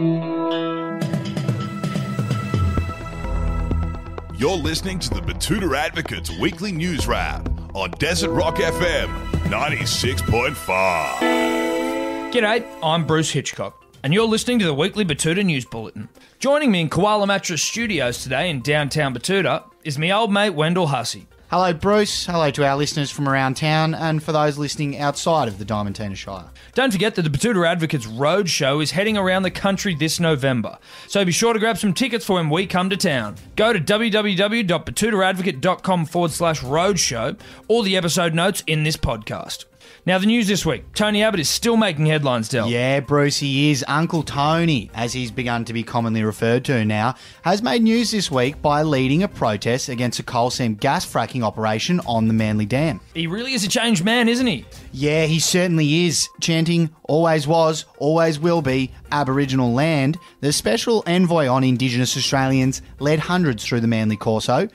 You're listening to the Betoota Advocate's weekly news wrap on Desert Rock FM 96.5. G'day, I'm Bruce Hitchcock, and you're listening to the weekly Betoota News Bulletin. Joining me in Koala Mattress Studios today in downtown Betoota is my old mate Wendell Hussey. Hello, Bruce. Hello to our listeners from around town and for those listening outside of the Diamantina Shire. Don't forget that the Betoota Advocates Roadshow is heading around the country this November, so be sure to grab some tickets for when we come to town. Go to www.betootaadvocate.com/roadshow or the episode notes in this podcast. Now, the news this week. Tony Abbott is still making headlines, Del. Yeah, Bruce, he is. Uncle Tony, as he's begun to be commonly referred to now, has made news this week by leading a protest against a coal seam gas fracking operation on the Manly Dam. He really is a changed man, isn't he? Yeah, he certainly is. Chanting, always was, always will be, Aboriginal land, the special envoy on Indigenous Australians led hundreds through the Manly Corso.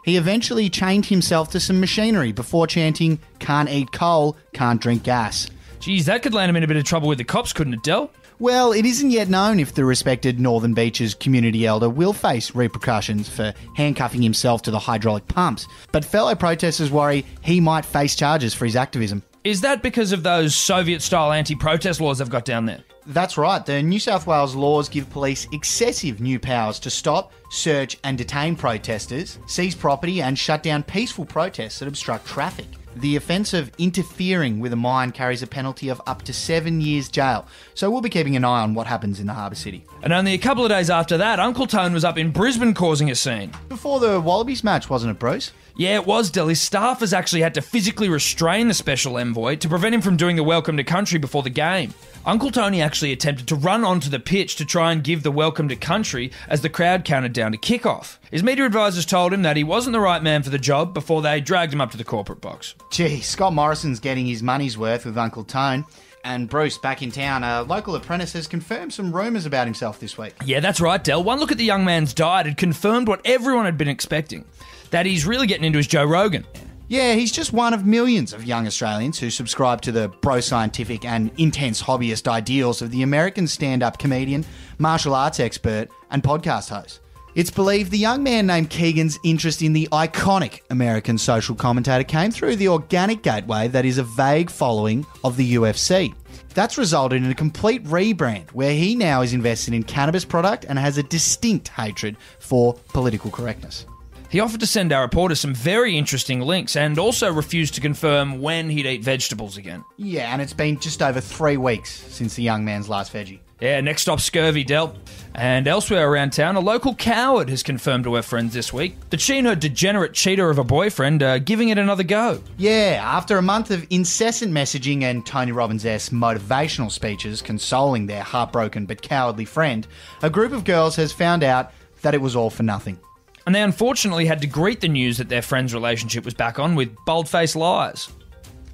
He eventually chained himself to some machinery before chanting, can't eat coal, can't drink gas. Geez, that could land him in a bit of trouble with the cops, couldn't it, Del? Well, it isn't yet known if the respected Northern Beaches community elder will face repercussions for handcuffing himself to the hydraulic pumps, but fellow protesters worry he might face charges for his activism. Is that because of those Soviet-style anti-protest laws they've got down there? That's right. The New South Wales laws give police excessive new powers to stop, search and detain protesters, seize property and shut down peaceful protests that obstruct traffic. The offence of interfering with a mine carries a penalty of up to 7 years jail, so we'll be keeping an eye on what happens in the harbour city. And only a couple of days after that, Uncle Tone was up in Brisbane causing a scene. Before the Wallabies match, wasn't it, Bruce? Yeah, it was, Del. His staffers actually had to physically restrain the special envoy to prevent him from doing the welcome to country before the game. Uncle Tony actually attempted to run onto the pitch to try and give the welcome to country as the crowd counted down to kick-off. His media advisors told him that he wasn't the right man for the job before they dragged him up to the corporate box. Gee, Scott Morrison's getting his money's worth with Uncle Tone. And Bruce, back in town, a local apprentice has confirmed some rumours about himself this week. Yeah, that's right, Del. One look at the young man's diet had confirmed what everyone had been expecting, that he's really getting into his Joe Rogan. Yeah, he's just one of millions of young Australians who subscribe to the bro-scientific and intense hobbyist ideals of the American stand-up comedian, martial arts expert and podcast host. It's believed the young man named Keegan's interest in the iconic American social commentator came through the organic gateway that is a vague following of the UFC. That's resulted in a complete rebrand where he now is invested in cannabis product and has a distinct hatred for political correctness. He offered to send our reporter some very interesting links and also refused to confirm when he'd eat vegetables again. Yeah, and it's been just over 3 weeks since the young man's last veggie. Yeah, next stop scurvy, Del. And elsewhere around town, a local coward has confirmed to her friends this week that she and her degenerate cheater of a boyfriend are giving it another go. Yeah, after a month of incessant messaging and Tony Robbins-esque motivational speeches consoling their heartbroken but cowardly friend, a group of girls has found out that it was all for nothing. And they unfortunately had to greet the news that their friend's relationship was back on with bold-faced lies.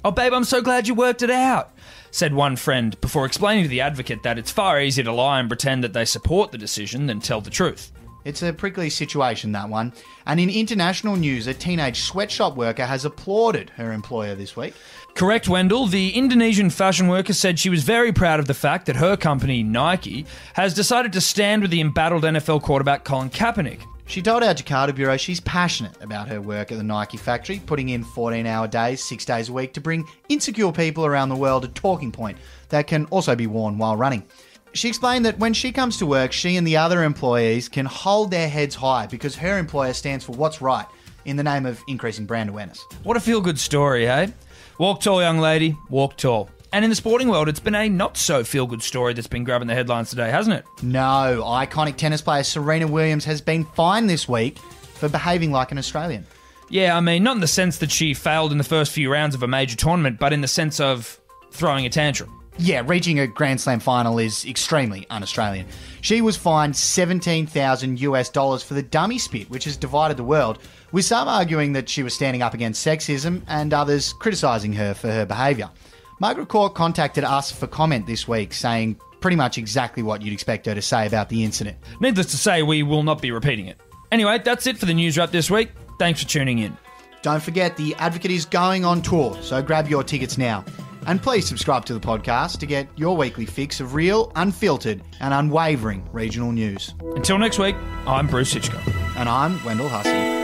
"Oh, babe, I'm so glad you worked it out," said one friend before explaining to the Advocate that it's far easier to lie and pretend that they support the decision than tell the truth. It's a prickly situation, that one. And in international news, a teenage sweatshop worker has applauded her employer this week. Correct, Wendell. The Indonesian fashion worker said she was very proud of the fact that her company, Nike, has decided to stand with the embattled NFL quarterback Colin Kaepernick. She told our Jakarta bureau she's passionate about her work at the Nike factory, putting in 14-hour days, 6 days a week to bring insecure people around the world a talking point that can also be worn while running. She explained that when she comes to work, she and the other employees can hold their heads high because her employer stands for what's right in the name of increasing brand awareness. What a feel-good story, eh? Walk tall, young lady, walk tall. And in the sporting world, it's been a not-so-feel-good story that's been grabbing the headlines today, hasn't it? No, iconic tennis player Serena Williams has been fined this week for behaving like an Australian. Yeah, I mean, not in the sense that she failed in the first few rounds of a major tournament, but in the sense of throwing a tantrum. Yeah, reaching a Grand Slam final is extremely un-Australian. She was fined $17,000 for the dummy spit, which has divided the world, with some arguing that she was standing up against sexism and others criticising her for her behaviour. Margaret Court contacted us for comment this week, saying pretty much exactly what you'd expect her to say about the incident. Needless to say, we will not be repeating it. Anyway, that's it for the news wrap this week. Thanks for tuning in. Don't forget, the Advocate is going on tour, so grab your tickets now. And please subscribe to the podcast to get your weekly fix of real, unfiltered, and unwavering regional news. Until next week, I'm Bruce Hitchcock. And I'm Wendell Hussey.